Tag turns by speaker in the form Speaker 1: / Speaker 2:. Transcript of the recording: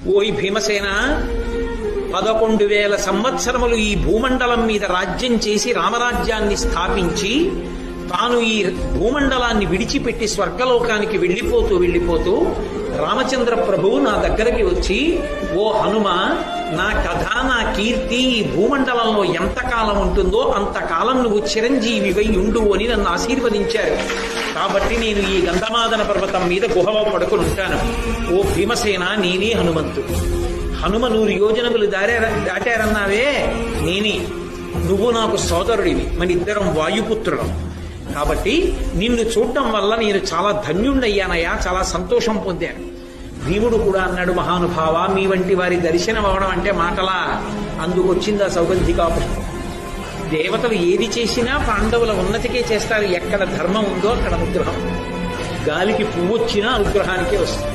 Speaker 1: ఓయ్ భీమసేన, 11,000 సంవత్సరములు ఈ భూమండలం మీద రాజ్యం చేసి రామరాజ్యాన్ని స్థాపించి తాను ఈ భూమండలాన్ని విడిచిపెట్టి స్వర్గలోకానికి వెళ్ళిపోతూ రామచంద్ర ప్రభువు నా దగ్గరికి వచ్చి, ఓ హనుమ, నా కథ నా కీర్తి ఈ భూమండలంలో ఎంతకాలం ఉంటుందో అంతకాలం నువ్వు చిరంజీవివై ఉండు అని నన్ను ఆశీర్వదించారు. కాబట్టి నేను ఈ గంధమాదన పర్వతం మీద గుహలో పడుకుని ఉంటాను. ఓ భీమసేన, నేనే హనుమంతు. హనుమ 100 యోజనములు దాటారన్నావే, నేనే. నువ్వు నాకు సోదరుడివి, మన ఇద్దరం వాయుపుత్రులం. కాబట్టి నిన్ను చూడటం వల్ల నేను చాలా ధన్యుణ్ణయ్యానయ్యా, చాలా సంతోషం పొందాను. భీముడు కూడా అన్నాడు, మహానుభావ, మీ వంటి వారి దర్శనం అవడం అంటే మాటలా? అందుకొచ్చింది ఆ సౌగంధికా పుష్పం. దేవతలు ఏది చేసినా పాండవుల ఉన్నతికే చేస్తారు. ఎక్కడ ధర్మం ఉందో అక్కడ అనుగ్రహం. గాలికి పువ్వు వచ్చినా అనుగ్రహానికే వస్తుంది.